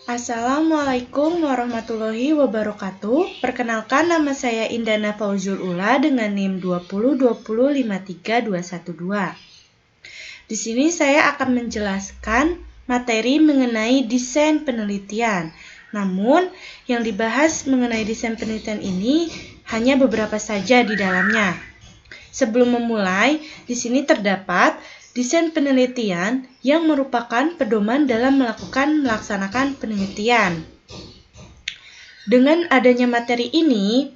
Assalamualaikum warahmatullahi wabarakatuh. Perkenalkan, nama saya Indana Fauzul Ula dengan NIM 202053212. Di sini saya akan menjelaskan materi mengenai desain penelitian. Namun, yang dibahas mengenai desain penelitian ini hanya beberapa saja di dalamnya. Sebelum memulai, di sini terdapat desain penelitian yang merupakan pedoman dalam melaksanakan penelitian. Dengan adanya materi ini,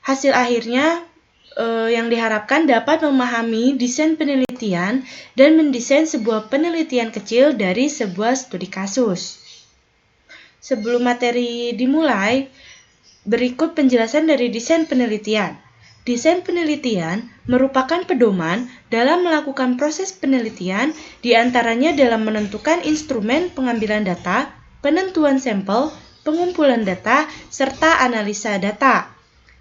hasil akhirnya yang diharapkan dapat memahami desain penelitian dan mendesain sebuah penelitian kecil dari sebuah studi kasus. Sebelum materi dimulai, berikut penjelasan dari desain penelitian. Desain penelitian merupakan pedoman dalam melakukan proses penelitian, diantaranya dalam menentukan instrumen pengambilan data, penentuan sampel, pengumpulan data, serta analisa data.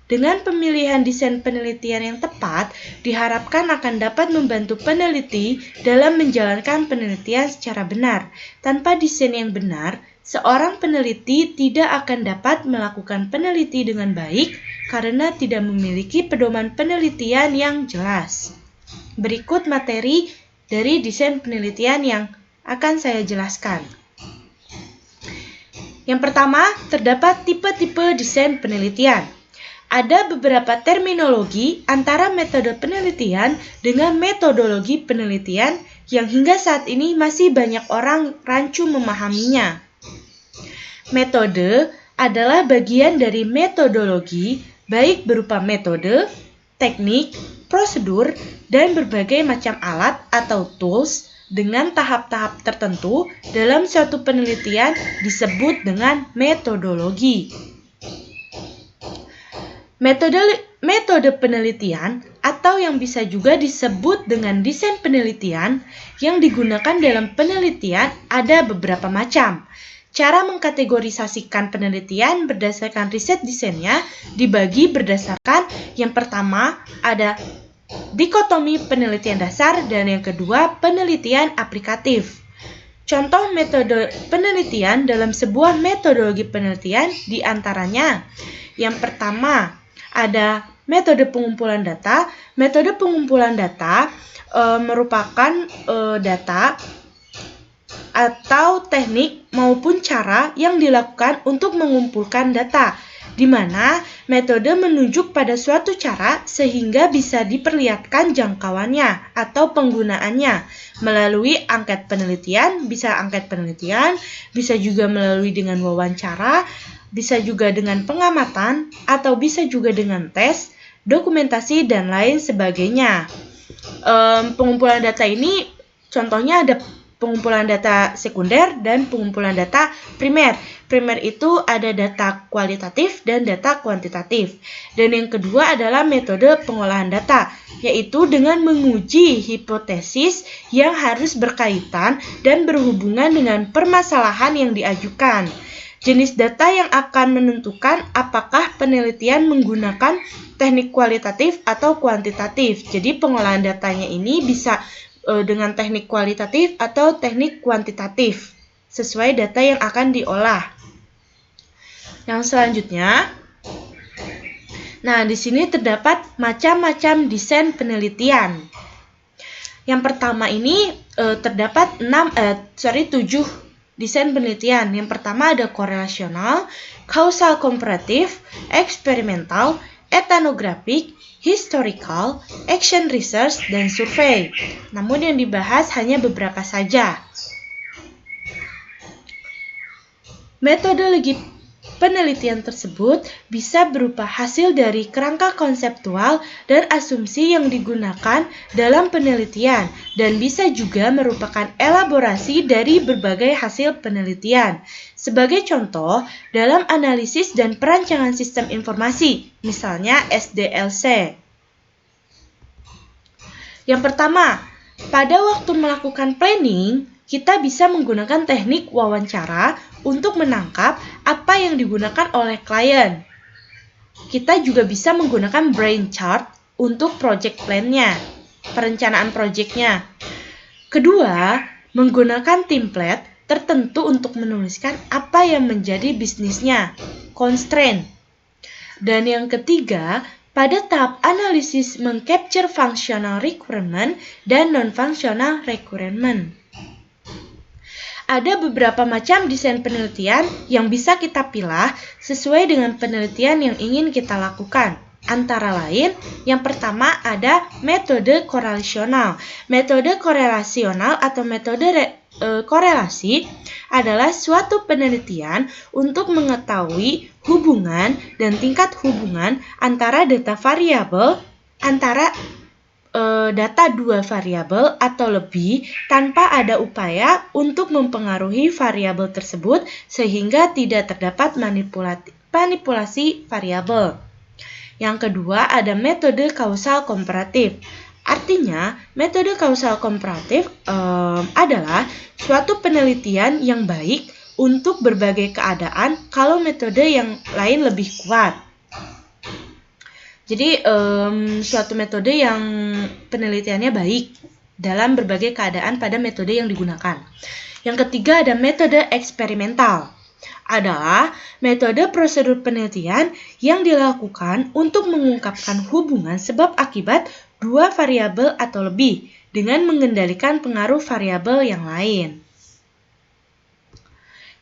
Dengan pemilihan desain penelitian yang tepat, diharapkan akan dapat membantu peneliti dalam menjalankan penelitian secara benar. Tanpa desain yang benar, seorang peneliti tidak akan dapat melakukan peneliti dengan baik karena tidak memiliki pedoman penelitian yang jelas. Berikut materi dari desain penelitian yang akan saya jelaskan. Yang pertama, terdapat tipe-tipe desain penelitian. Ada beberapa terminologi antara metode penelitian dengan metodologi penelitian yang hingga saat ini masih banyak orang rancu memahaminya. Metode adalah bagian dari metodologi, baik berupa metode, teknik, prosedur, dan berbagai macam alat atau tools dengan tahap-tahap tertentu dalam suatu penelitian disebut dengan metodologi. Metode penelitian atau yang bisa juga disebut dengan desain penelitian yang digunakan dalam penelitian ada beberapa macam. Cara mengkategorisasikan penelitian berdasarkan riset desainnya dibagi berdasarkan yang pertama ada dikotomi penelitian dasar dan yang kedua penelitian aplikatif. Contoh metode penelitian dalam sebuah metodologi penelitian diantaranya yang pertama ada metode pengumpulan data. Metode pengumpulan data merupakan data atau teknik maupun cara yang dilakukan untuk mengumpulkan data, di mana metode menunjuk pada suatu cara sehingga bisa diperlihatkan jangkauannya atau penggunaannya melalui angket penelitian, bisa juga melalui dengan wawancara, bisa juga dengan pengamatan, atau bisa juga dengan tes, dokumentasi, dan lain sebagainya. Pengumpulan data ini contohnya ada pengumpulan data sekunder dan pengumpulan data primer. Primer itu ada data kualitatif dan data kuantitatif. Dan yang kedua adalah metode pengolahan data, yaitu dengan menguji hipotesis yang harus berkaitan dan berhubungan dengan permasalahan yang diajukan. Jenis data yang akan menentukan apakah penelitian menggunakan teknik kualitatif atau kuantitatif. Jadi pengolahan datanya ini bisa dengan teknik kualitatif atau teknik kuantitatif sesuai data yang akan diolah. Yang selanjutnya, di sini terdapat macam-macam desain penelitian. Yang pertama ini terdapat 7 desain penelitian. Yang pertama ada korelasional, kausal komparatif, eksperimental, etnografik, historical, action research, dan survei. Namun yang dibahas hanya beberapa saja. Metodologi penelitian tersebut bisa berupa hasil dari kerangka konseptual dan asumsi yang digunakan dalam penelitian dan bisa juga merupakan elaborasi dari berbagai hasil penelitian. Sebagai contoh, dalam analisis dan perancangan sistem informasi, misalnya SDLC. Yang pertama, pada waktu melakukan planning, kita bisa menggunakan teknik wawancara untuk menangkap apa yang digunakan oleh klien. Kita juga bisa menggunakan brain chart untuk project plan-nya, perencanaan project-nya. Kedua, menggunakan template tertentu untuk menuliskan apa yang menjadi bisnisnya, constraint. Dan yang ketiga, pada tahap analisis mengcapture functional requirement dan non-functional requirement. Ada beberapa macam desain penelitian yang bisa kita pilih sesuai dengan penelitian yang ingin kita lakukan. Antara lain, yang pertama ada metode korelasional. Metode korelasional atau metode korelasi adalah suatu penelitian untuk mengetahui hubungan dan tingkat hubungan antara data dua variabel atau lebih tanpa ada upaya untuk mempengaruhi variabel tersebut sehingga tidak terdapat manipulasi variabel. Yang kedua ada metode kausal komparatif. Artinya, metode kausal komparatif adalah suatu penelitian yang baik untuk berbagai keadaan kalau metode yang lain lebih kuat. Jadi, suatu metode yang penelitiannya baik dalam berbagai keadaan pada metode yang digunakan. Yang ketiga ada metode eksperimental. Adalah metode prosedur penelitian yang dilakukan untuk mengungkapkan hubungan sebab akibat dua variabel atau lebih dengan mengendalikan pengaruh variabel yang lain.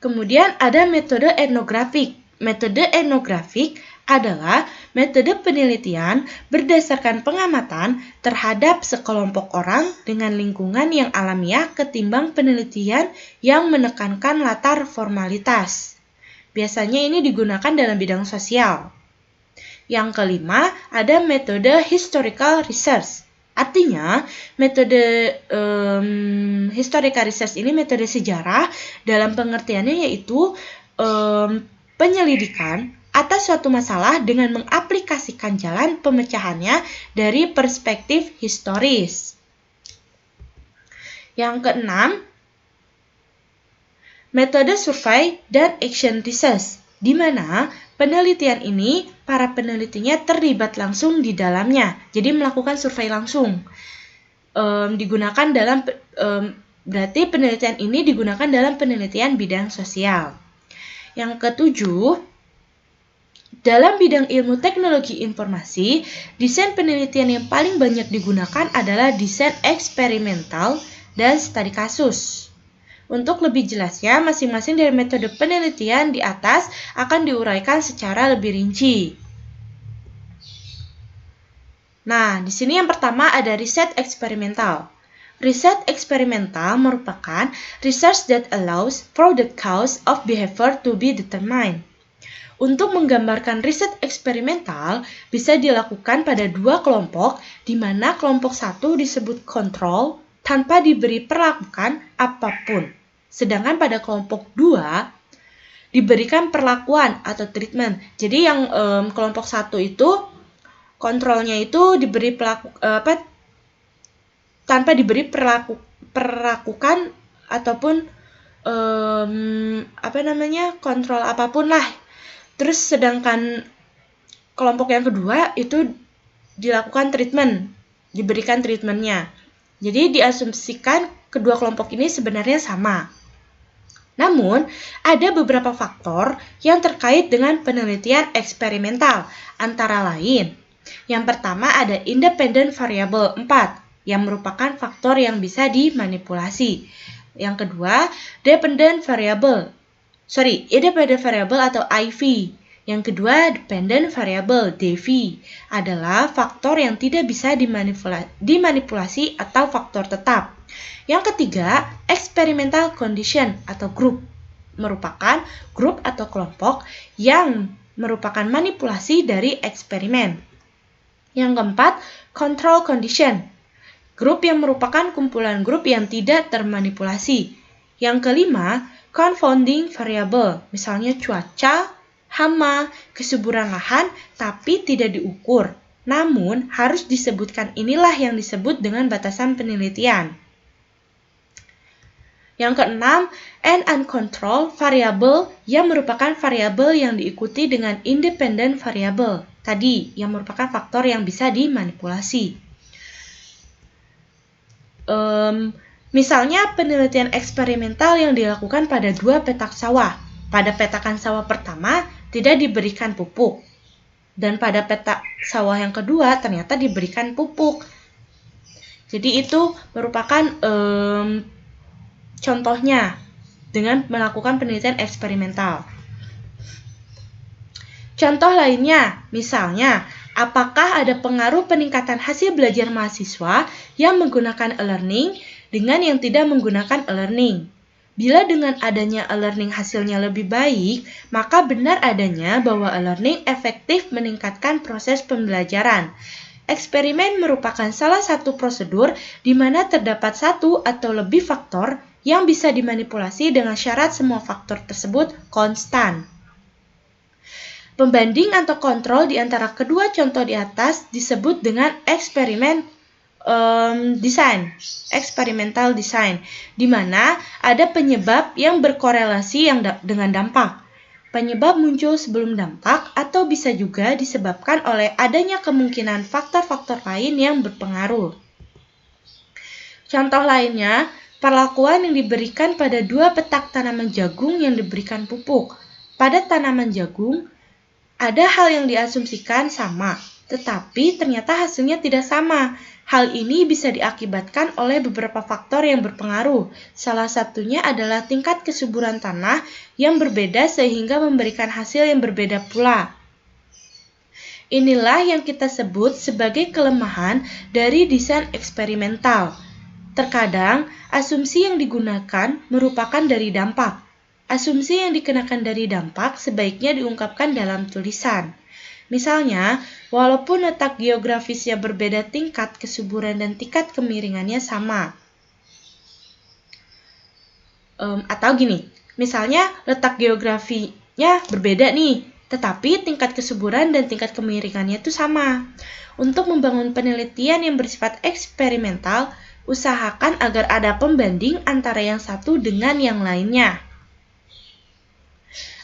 Kemudian ada metode etnografik. Metode etnografik adalah metode penelitian berdasarkan pengamatan terhadap sekelompok orang dengan lingkungan yang alamiah ketimbang penelitian yang menekankan latar formalitas. Biasanya ini digunakan dalam bidang sosial. Yang kelima, ada metode historical research. Artinya, metode historical research ini metode sejarah dalam pengertiannya yaitu penyelidikan atas suatu masalah dengan mengaplikasikan jalan pemecahannya dari perspektif historis. Yang keenam, metode survei dan action research, di mana penelitian ini para penelitinya terlibat langsung di dalamnya, jadi melakukan survei langsung. Berarti penelitian ini digunakan dalam penelitian bidang sosial. Yang ketujuh, dalam bidang ilmu teknologi informasi, desain penelitian yang paling banyak digunakan adalah desain eksperimental dan studi kasus. Untuk lebih jelasnya, masing-masing dari metode penelitian di atas akan diuraikan secara lebih rinci. Nah, di sini yang pertama ada riset eksperimental. Riset eksperimental merupakan research that allows for the cause of behavior to be determined. Untuk menggambarkan riset eksperimental bisa dilakukan pada dua kelompok, di mana kelompok satu disebut kontrol tanpa diberi perlakuan apapun. Sedangkan pada kelompok 2 diberikan perlakuan atau treatment. Jadi yang kelompok 1 itu kontrolnya itu diberi tanpa diberi perlakukan ataupun kontrol apapun lah. Terus sedangkan kelompok yang kedua itu dilakukan treatment, diberikan treatmentnya. Jadi diasumsikan kedua kelompok ini sebenarnya sama. Namun, ada beberapa faktor yang terkait dengan penelitian eksperimental, antara lain. Yang pertama ada independent variable 4, yang merupakan faktor yang bisa dimanipulasi. Yang kedua, independent variable atau IV. Yang kedua, dependent variable DV adalah faktor yang tidak bisa dimanipulasi atau faktor tetap. Yang ketiga, experimental condition atau group merupakan grup atau kelompok yang merupakan manipulasi dari eksperimen. Yang keempat, control condition, grup yang merupakan kumpulan grup yang tidak termanipulasi. Yang kelima, confounding variable, misalnya cuaca, hama, kesuburan lahan, tapi tidak diukur. Namun, harus disebutkan inilah yang disebut dengan batasan penelitian. Yang keenam, and uncontrolled variable yang merupakan variabel yang diikuti dengan independent variable. Tadi, yang merupakan faktor yang bisa dimanipulasi. Misalnya penelitian eksperimental yang dilakukan pada 2 petak sawah. Pada petakan sawah pertama tidak diberikan pupuk, dan pada petak sawah yang kedua ternyata diberikan pupuk. Jadi itu merupakan contohnya dengan melakukan penelitian eksperimental. Contoh lainnya, misalnya, apakah ada pengaruh peningkatan hasil belajar mahasiswa yang menggunakan e-learning dengan yang tidak menggunakan e-learning? Bila dengan adanya e-learning hasilnya lebih baik, maka benar adanya bahwa e-learning efektif meningkatkan proses pembelajaran. Eksperimen merupakan salah satu prosedur di mana terdapat satu atau lebih faktor yang bisa dimanipulasi dengan syarat semua faktor tersebut konstan. Pembanding atau kontrol di antara kedua contoh di atas disebut dengan experimental design, di mana ada penyebab yang berkorelasi dengan dampak. Penyebab muncul sebelum dampak atau bisa juga disebabkan oleh adanya kemungkinan faktor-faktor lain yang berpengaruh. Contoh lainnya, perlakuan yang diberikan pada 2 petak tanaman jagung yang diberikan pupuk. Pada tanaman jagung, ada hal yang diasumsikan sama, tetapi ternyata hasilnya tidak sama. Hal ini bisa diakibatkan oleh beberapa faktor yang berpengaruh. Salah satunya adalah tingkat kesuburan tanah yang berbeda sehingga memberikan hasil yang berbeda pula. Inilah yang kita sebut sebagai kelemahan dari desain eksperimental. Terkadang, asumsi yang digunakan merupakan dari dampak. Asumsi yang dikenakan dari dampak sebaiknya diungkapkan dalam tulisan. Misalnya, walaupun letak geografisnya berbeda, tingkat kesuburan dan tingkat kemiringannya sama. Atau gini, misalnya letak geografinya berbeda nih, tetapi tingkat kesuburan dan tingkat kemiringannya itu sama. Untuk membangun penelitian yang bersifat eksperimental, usahakan agar ada pembanding antara yang satu dengan yang lainnya.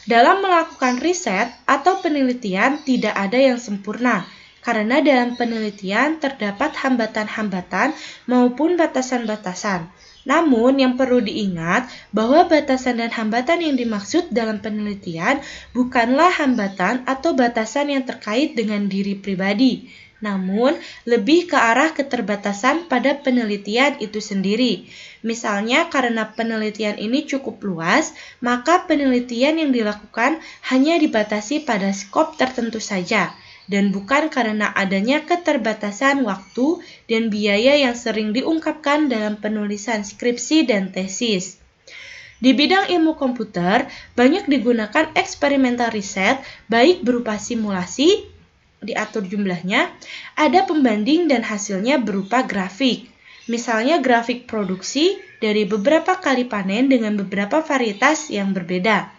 Dalam melakukan riset atau penelitian tidak ada yang sempurna, karena dalam penelitian terdapat hambatan-hambatan maupun batasan-batasan. Namun yang perlu diingat bahwa batasan dan hambatan yang dimaksud dalam penelitian bukanlah hambatan atau batasan yang terkait dengan diri pribadi, namun lebih ke arah keterbatasan pada penelitian itu sendiri. Misalnya karena penelitian ini cukup luas, maka penelitian yang dilakukan hanya dibatasi pada skop tertentu saja, dan bukan karena adanya keterbatasan waktu dan biaya yang sering diungkapkan dalam penulisan skripsi dan tesis. Di bidang ilmu komputer, banyak digunakan eksperimental riset, baik berupa simulasi, diatur jumlahnya, ada pembanding dan hasilnya berupa grafik. Misalnya grafik produksi dari beberapa kali panen dengan beberapa varietas yang berbeda.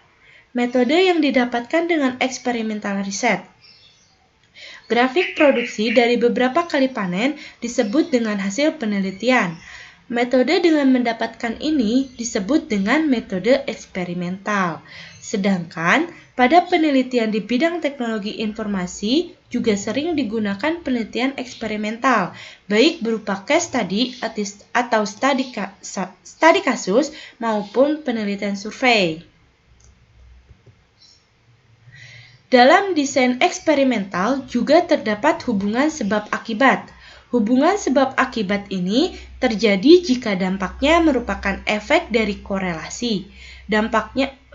Metode yang didapatkan dengan eksperimental riset. Grafik produksi dari beberapa kali panen disebut dengan hasil penelitian. Metode dengan mendapatkan ini disebut dengan metode eksperimental. Sedangkan pada penelitian di bidang teknologi informasi juga sering digunakan penelitian eksperimental, baik berupa case study atau studi kasus maupun penelitian survei. Dalam desain eksperimental juga terdapat hubungan sebab akibat. Hubungan sebab akibat ini terjadi jika dampaknya merupakan efek dari korelasi.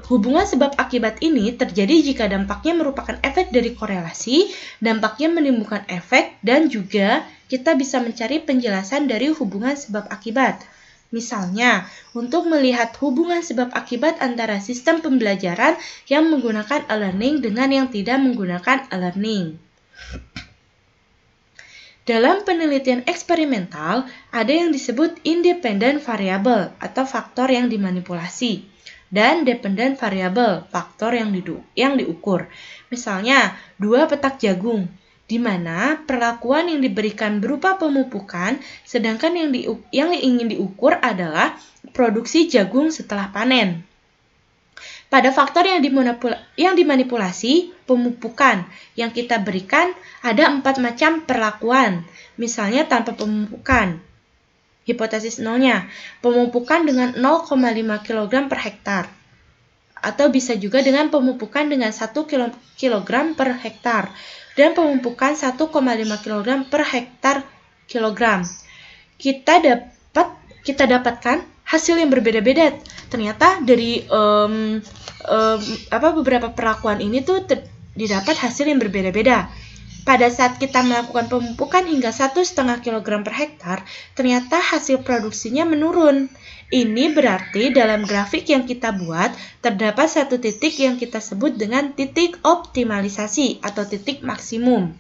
Hubungan sebab akibat ini terjadi jika dampaknya merupakan efek dari korelasi, dampaknya menimbulkan efek, dan juga kita bisa mencari penjelasan dari hubungan sebab akibat. Misalnya, untuk melihat hubungan sebab akibat antara sistem pembelajaran yang menggunakan e-learning dengan yang tidak menggunakan e-learning. Dalam penelitian eksperimental, ada yang disebut independent variable atau faktor yang dimanipulasi, dan dependent variable, faktor yang diukur. Misalnya, 2 petak jagung, di mana perlakuan yang diberikan berupa pemupukan, sedangkan yang ingin diukur adalah produksi jagung setelah panen. Pada faktor yang dimanipulasi, pemupukan, yang kita berikan ada 4 macam perlakuan, misalnya tanpa pemupukan. Hipotesis nolnya, pemupukan dengan 0,5 kg per hektar. Atau bisa juga dengan pemupukan dengan 1 kg per hektar dan pemupukan 1,5 kg per hektar kilogram. Kita dapatkan hasil yang berbeda-beda. Ternyata dari beberapa perlakuan ini tuh didapat hasil yang berbeda-beda. Pada saat kita melakukan pemupukan hingga 1,5 kg per hektar, ternyata hasil produksinya menurun. Ini berarti dalam grafik yang kita buat, terdapat satu titik yang kita sebut dengan titik optimalisasi atau titik maksimum.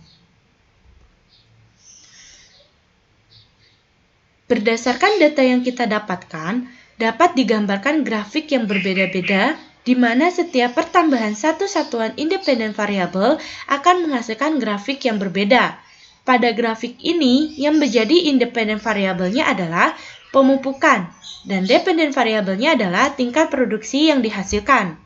Berdasarkan data yang kita dapatkan, dapat digambarkan grafik yang berbeda-beda di mana setiap pertambahan satu satuan independen variabel akan menghasilkan grafik yang berbeda. Pada grafik ini, yang menjadi independen variabelnya adalah pemupukan, dan dependen variabelnya adalah tingkat produksi yang dihasilkan.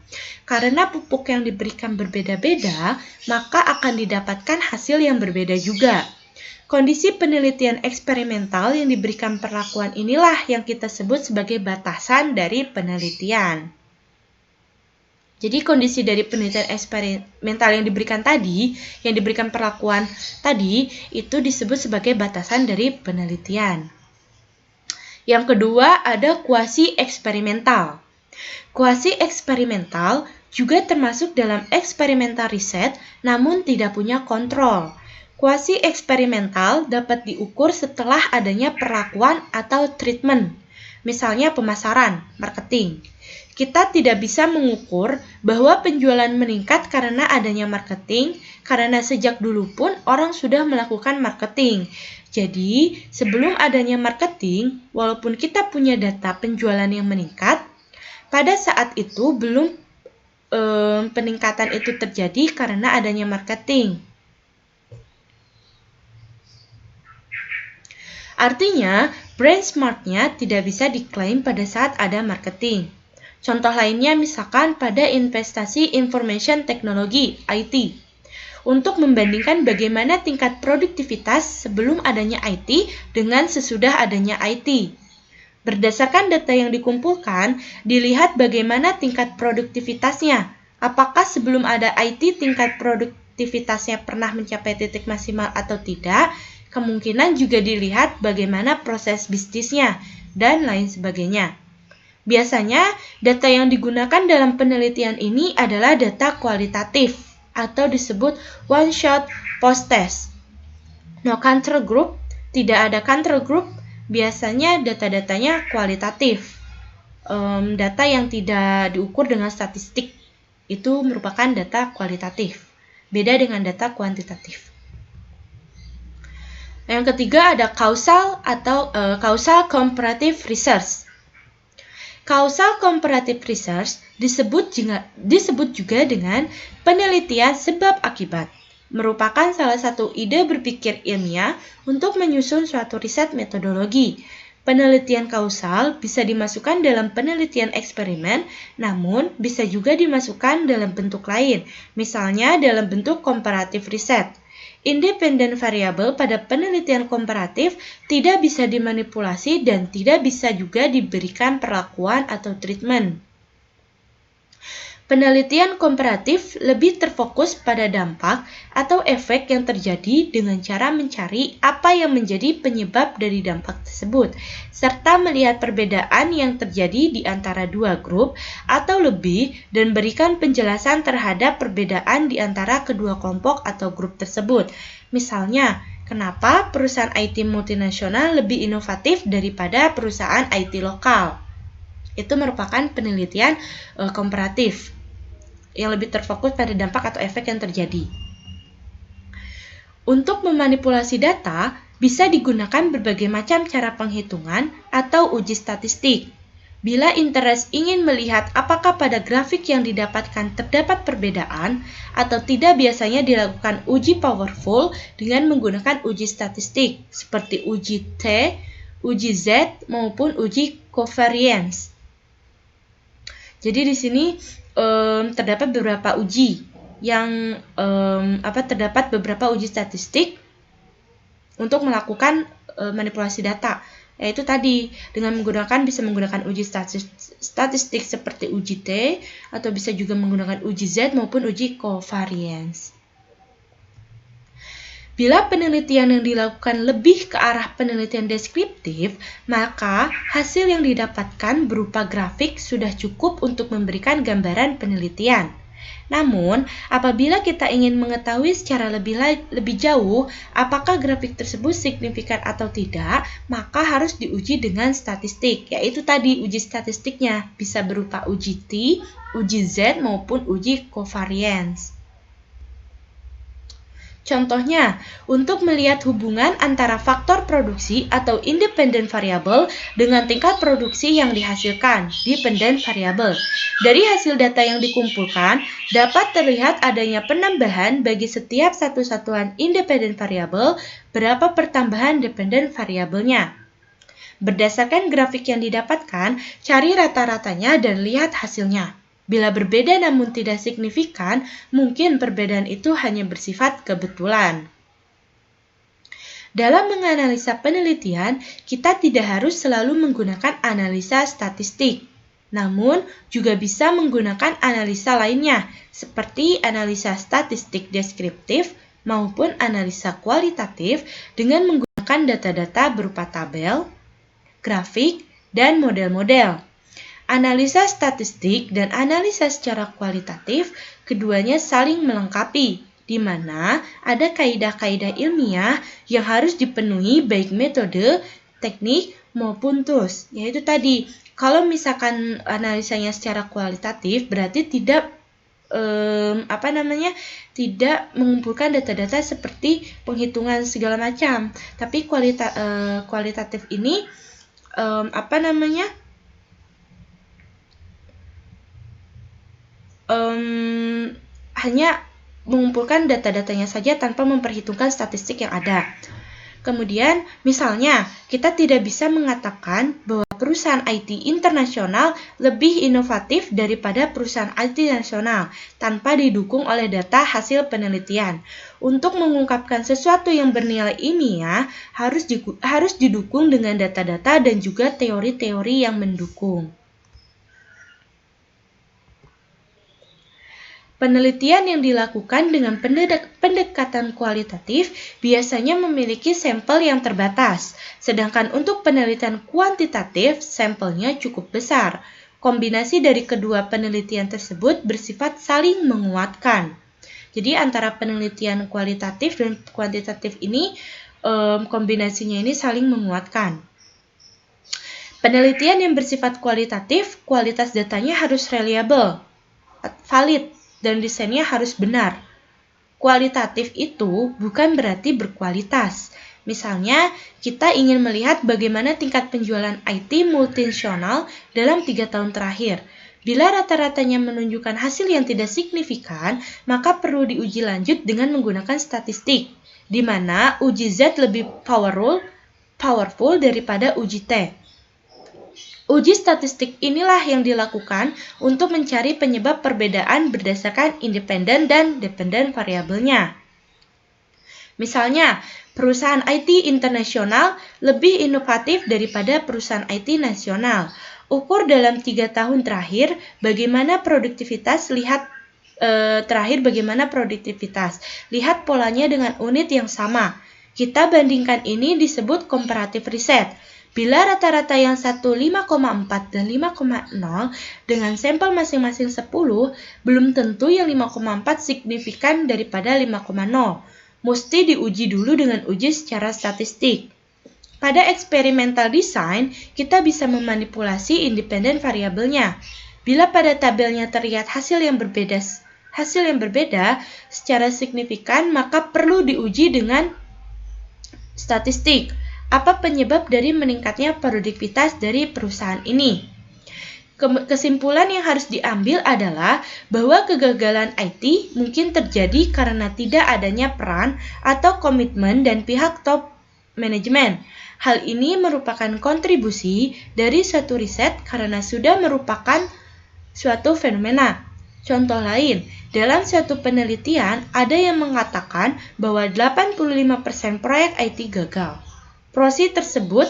Karena pupuk yang diberikan berbeda-beda, maka akan didapatkan hasil yang berbeda juga. Kondisi penelitian eksperimental yang diberikan perlakuan inilah yang kita sebut sebagai batasan dari penelitian. Jadi kondisi dari penelitian eksperimental yang diberikan tadi, yang diberikan perlakuan tadi, itu disebut sebagai batasan dari penelitian. Yang kedua ada kuasi eksperimental. Kuasi eksperimental juga termasuk dalam eksperimental riset, namun tidak punya kontrol. Kuasi eksperimental dapat diukur setelah adanya perlakuan atau treatment, misalnya pemasaran, marketing. Kita tidak bisa mengukur bahwa penjualan meningkat karena adanya marketing, karena sejak dulu pun orang sudah melakukan marketing. Jadi, sebelum adanya marketing, walaupun kita punya data penjualan yang meningkat, pada saat itu belum peningkatan itu terjadi karena adanya marketing. Artinya, brand smart-nya tidak bisa diklaim pada saat ada marketing. Contoh lainnya misalkan pada investasi information technology (IT). Untuk membandingkan bagaimana tingkat produktivitas sebelum adanya IT dengan sesudah adanya IT. Berdasarkan data yang dikumpulkan, dilihat bagaimana tingkat produktivitasnya. Apakah sebelum ada IT tingkat produktivitasnya pernah mencapai titik maksimal atau tidak? Kemungkinan juga dilihat bagaimana proses bisnisnya, dan lain sebagainya. Biasanya, data yang digunakan dalam penelitian ini adalah data kualitatif atau disebut one-shot post-test. No control group, tidak ada control group, biasanya data-datanya kualitatif. Data yang tidak diukur dengan statistik, itu merupakan data kualitatif. Beda dengan data kuantitatif. Yang ketiga ada causal atau causal comparative research. Causal comparative research disebut juga dengan penelitian sebab akibat. Merupakan salah satu ide berpikir ilmiah untuk menyusun suatu riset metodologi. Penelitian kausal bisa dimasukkan dalam penelitian eksperimen, namun bisa juga dimasukkan dalam bentuk lain, misalnya dalam bentuk comparative research. Independen variabel pada penelitian komparatif tidak bisa dimanipulasi dan tidak bisa juga diberikan perlakuan atau treatment. Penelitian komparatif lebih terfokus pada dampak atau efek yang terjadi dengan cara mencari apa yang menjadi penyebab dari dampak tersebut, serta melihat perbedaan yang terjadi di antara dua grup atau lebih dan berikan penjelasan terhadap perbedaan di antara kedua kelompok atau grup tersebut. Misalnya, kenapa perusahaan IT multinasional lebih inovatif daripada perusahaan IT lokal? Itu merupakan penelitian komparatif yang lebih terfokus pada dampak atau efek yang terjadi. Untuk memanipulasi data, bisa digunakan berbagai macam cara penghitungan atau uji statistik. Bila interest ingin melihat apakah pada grafik yang didapatkan terdapat perbedaan atau tidak, biasanya dilakukan uji powerful dengan menggunakan uji statistik seperti uji T, uji Z, maupun uji covariance. Jadi di sini terdapat beberapa uji yang terdapat beberapa uji statistik untuk melakukan manipulasi data. Yaitu tadi, bisa menggunakan uji statistik seperti uji T, atau bisa juga menggunakan uji Z maupun uji covariance. Bila penelitian yang dilakukan lebih ke arah penelitian deskriptif, maka hasil yang didapatkan berupa grafik sudah cukup untuk memberikan gambaran penelitian. Namun, apabila kita ingin mengetahui secara lebih jauh apakah grafik tersebut signifikan atau tidak, maka harus diuji dengan statistik, yaitu tadi uji statistiknya bisa berupa uji T, uji Z maupun uji covariance. Contohnya, untuk melihat hubungan antara faktor produksi atau independent variable dengan tingkat produksi yang dihasilkan, dependent variable. Dari hasil data yang dikumpulkan, dapat terlihat adanya penambahan bagi setiap satu satuan independent variable, berapa pertambahan dependent variabelnya. Berdasarkan grafik yang didapatkan, cari rata-ratanya dan lihat hasilnya. Bila berbeda namun tidak signifikan, mungkin perbedaan itu hanya bersifat kebetulan. Dalam menganalisa penelitian, kita tidak harus selalu menggunakan analisa statistik. Namun, juga bisa menggunakan analisa lainnya, seperti analisa statistik deskriptif maupun analisa kualitatif dengan menggunakan data-data berupa tabel, grafik, dan model-model. Analisa statistik dan analisa secara kualitatif, keduanya saling melengkapi, di mana ada kaidah-kaidah ilmiah yang harus dipenuhi baik metode, teknik, maupun tools. Yaitu tadi, kalau misalkan analisanya secara kualitatif, berarti tidak mengumpulkan data-data seperti penghitungan segala macam. Tapi kualitatif ini hanya mengumpulkan data-datanya saja tanpa memperhitungkan statistik yang ada. Kemudian, misalnya, kita tidak bisa mengatakan bahwa perusahaan IT internasional lebih inovatif daripada perusahaan IT nasional tanpa didukung oleh data hasil penelitian. Untuk mengungkapkan sesuatu yang bernilai ilmiah, harus didukung dengan data-data dan juga teori-teori yang mendukung. Penelitian yang dilakukan dengan pendekatan kualitatif biasanya memiliki sampel yang terbatas, sedangkan untuk penelitian kuantitatif, sampelnya cukup besar. Kombinasi dari kedua penelitian tersebut bersifat saling menguatkan. Jadi antara penelitian kualitatif dan kuantitatif ini, kombinasinya ini saling menguatkan. Penelitian yang bersifat kualitatif, kualitas datanya harus reliable, valid, dan desainnya harus benar. Kualitatif itu bukan berarti berkualitas. Misalnya, kita ingin melihat bagaimana tingkat penjualan IT multinasional dalam 3 tahun terakhir. Bila rata-ratanya menunjukkan hasil yang tidak signifikan, maka perlu diuji lanjut dengan menggunakan statistik, di mana uji Z lebih powerful daripada uji T. Uji statistik inilah yang dilakukan untuk mencari penyebab perbedaan berdasarkan independen dan dependen variabelnya. Misalnya, perusahaan IT internasional lebih inovatif daripada perusahaan IT nasional. Ukur dalam 3 tahun terakhir bagaimana produktivitas, lihat polanya dengan unit yang sama. Kita bandingkan, ini disebut comparative research. Bila rata-rata yang satu 5,4 dan 5,0 dengan sampel masing-masing 10, belum tentu yang 5,4 signifikan daripada 5,0. Mesti diuji dulu dengan uji secara statistik. Pada experimental design, kita bisa memanipulasi independen variabelnya. Bila pada tabelnya terlihat hasil yang berbeda secara signifikan, maka perlu diuji dengan statistik. Apa penyebab dari meningkatnya produktivitas dari perusahaan ini? Kesimpulan yang harus diambil adalah bahwa kegagalan IT mungkin terjadi karena tidak adanya peran atau komitmen dan pihak top manajemen. Hal ini merupakan kontribusi dari suatu riset karena sudah merupakan suatu fenomena. Contoh lain, dalam suatu penelitian ada yang mengatakan bahwa 85% proyek IT gagal. Proses tersebut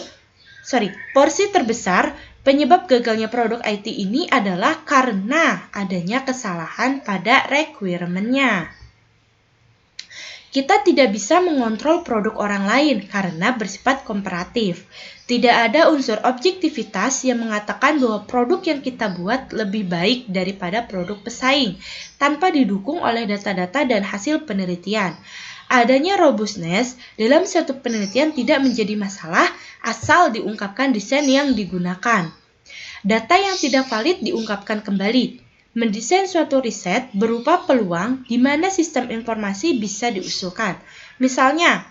Porsi terbesar penyebab gagalnya produk IT ini adalah karena adanya kesalahan pada requirement-nya. Kita tidak bisa mengontrol produk orang lain karena bersifat komparatif. Tidak ada unsur objektivitas yang mengatakan bahwa produk yang kita buat lebih baik daripada produk pesaing, tanpa didukung oleh data-data dan hasil penelitian. Adanya robustness dalam suatu penelitian tidak menjadi masalah asal diungkapkan desain yang digunakan. Data yang tidak valid diungkapkan kembali. Mendesain suatu riset berupa peluang di mana sistem informasi bisa diusulkan. Misalnya,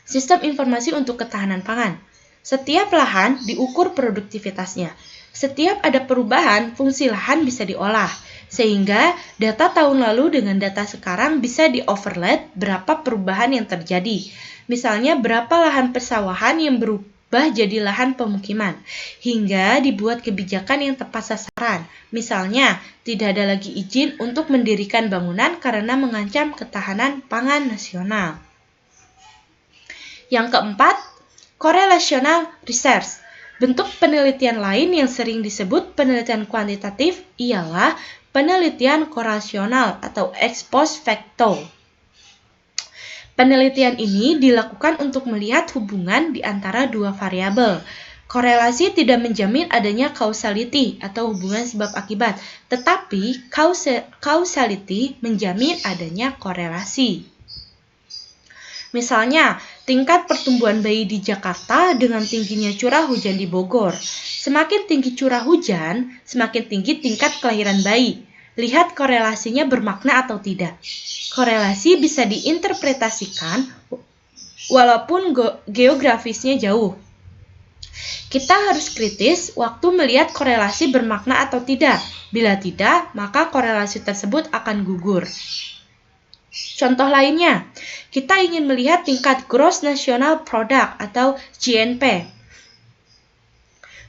sistem informasi untuk ketahanan pangan. Setiap lahan diukur produktivitasnya. Setiap ada perubahan, fungsi lahan bisa diolah. Sehingga data tahun lalu dengan data sekarang bisa di-overlap berapa perubahan yang terjadi. Misalnya berapa lahan persawahan yang berubah jadi lahan pemukiman. Hingga dibuat kebijakan yang tepat sasaran. Misalnya, tidak ada lagi izin untuk mendirikan bangunan karena mengancam ketahanan pangan nasional. Yang keempat, correlational research. Bentuk penelitian lain yang sering disebut penelitian kuantitatif ialah penelitian korelasional atau ex post facto. Penelitian ini dilakukan untuk melihat hubungan di antara dua variabel. Korelasi tidak menjamin adanya causality atau hubungan sebab akibat, tetapi causality menjamin adanya korelasi. Misalnya, tingkat pertumbuhan bayi di Jakarta dengan tingginya curah hujan di Bogor. Semakin tinggi curah hujan, semakin tinggi tingkat kelahiran bayi. Lihat korelasinya bermakna atau tidak. Korelasi bisa diinterpretasikan walaupun geografisnya jauh. Kita harus kritis waktu melihat korelasi bermakna atau tidak. Bila tidak, maka korelasi tersebut akan gugur. Contoh lainnya, kita ingin melihat tingkat Gross National Product atau GNP.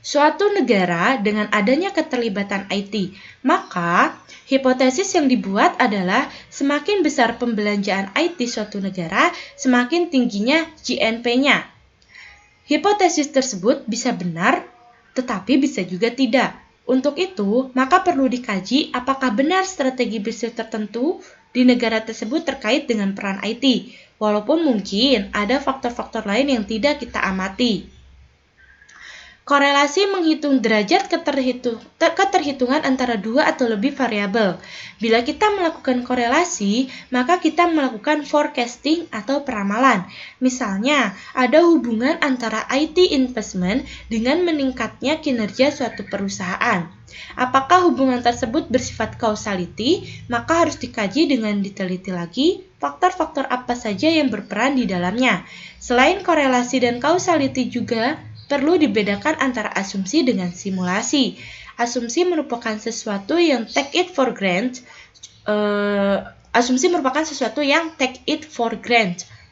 Suatu negara dengan adanya keterlibatan IT, maka hipotesis yang dibuat adalah semakin besar pembelanjaan IT suatu negara, semakin tingginya GNP-nya. Hipotesis tersebut bisa benar, tetapi bisa juga tidak. Untuk itu, maka perlu dikaji apakah benar strategi bisnis tertentu di negara tersebut terkait dengan peran IT, walaupun mungkin ada faktor-faktor lain yang tidak kita amati. Korelasi menghitung derajat keterhitungan antara dua atau lebih variabel. Bila kita melakukan korelasi, maka kita melakukan forecasting atau peramalan. Misalnya, ada hubungan antara IT investment dengan meningkatnya kinerja suatu perusahaan. Apakah hubungan tersebut bersifat causality? Maka harus dikaji dengan diteliti lagi faktor-faktor apa saja yang berperan di dalamnya. Selain korelasi dan causality juga perlu dibedakan antara asumsi dengan simulasi. Asumsi merupakan sesuatu yang take it for granted.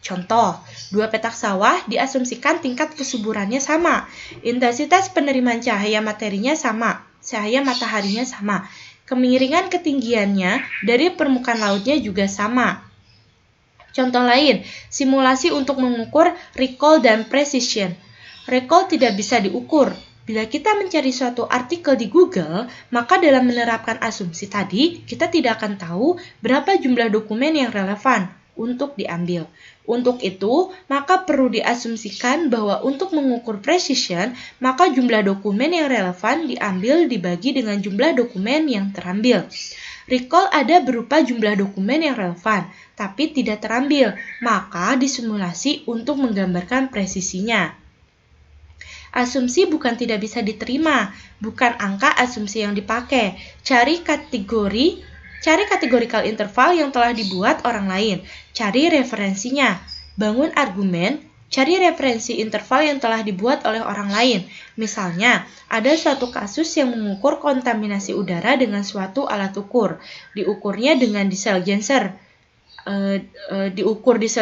Contoh, dua petak sawah diasumsikan tingkat kesuburannya sama, intensitas penerimaan cahaya materinya sama, cahaya mataharinya sama, kemiringan ketinggiannya dari permukaan lautnya juga sama. Contoh lain, simulasi untuk mengukur recall dan precision. Recall tidak bisa diukur. Bila kita mencari suatu artikel di Google, maka dalam menerapkan asumsi tadi, kita tidak akan tahu berapa jumlah dokumen yang relevan untuk diambil. Untuk itu, maka perlu diasumsikan bahwa untuk mengukur precision, maka jumlah dokumen yang relevan diambil dibagi dengan jumlah dokumen yang terambil. Recall ada berupa jumlah dokumen yang relevan, tapi tidak terambil, maka disimulasi untuk menggambarkan presisinya. Asumsi bukan tidak bisa diterima, bukan angka asumsi yang dipakai. Cari categorical interval yang telah dibuat orang lain. Cari referensinya. Bangun argumen, cari referensi interval yang telah dibuat oleh orang lain. Misalnya, ada suatu kasus yang mengukur kontaminasi udara dengan suatu alat ukur. Diukur diesel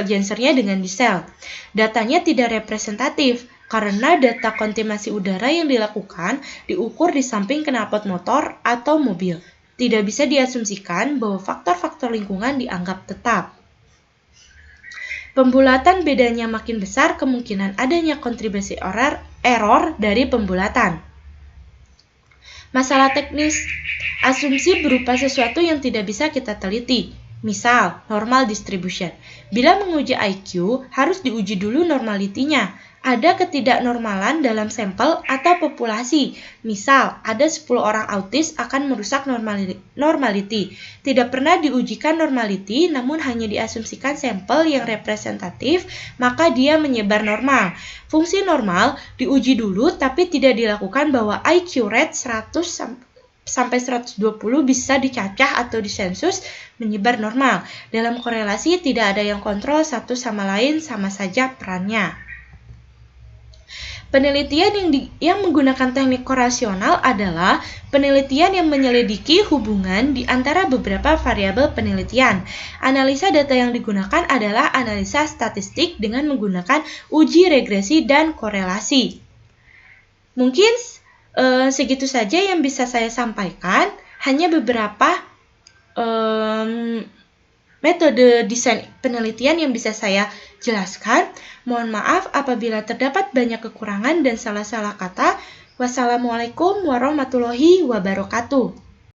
gensernya dengan diesel. Datanya tidak representatif. Karena data kontaminasi udara yang dilakukan diukur di samping knalpot motor atau mobil. Tidak bisa diasumsikan bahwa faktor-faktor lingkungan dianggap tetap. Pembulatan bedanya makin besar kemungkinan adanya kontribusi error dari pembulatan. Masalah teknis, asumsi berupa sesuatu yang tidak bisa kita teliti. Misal, normal distribution. Bila menguji IQ, harus diuji dulu normalitinya. Ada ketidaknormalan dalam sampel atau populasi. Misal, ada 10 orang autis akan merusak normality. Tidak pernah diujikan normality, namun hanya diasumsikan sampel yang representatif, maka dia menyebar normal. Fungsi normal diuji dulu tapi tidak dilakukan bahwa IQ rate 100 sampai 120 bisa dicacah atau disensus menyebar normal. Dalam korelasi tidak ada yang kontrol satu sama lain, sama saja perannya. Penelitian yang menggunakan teknik korasional adalah penelitian yang menyelidiki hubungan di antara beberapa variabel penelitian. Analisa data yang digunakan adalah analisa statistik dengan menggunakan uji regresi dan korelasi. Mungkin segitu saja yang bisa saya sampaikan, hanya beberapa metode desain penelitian yang bisa saya jelaskan. Mohon maaf apabila terdapat banyak kekurangan dan salah-salah kata. Wassalamualaikum warahmatullahi wabarakatuh.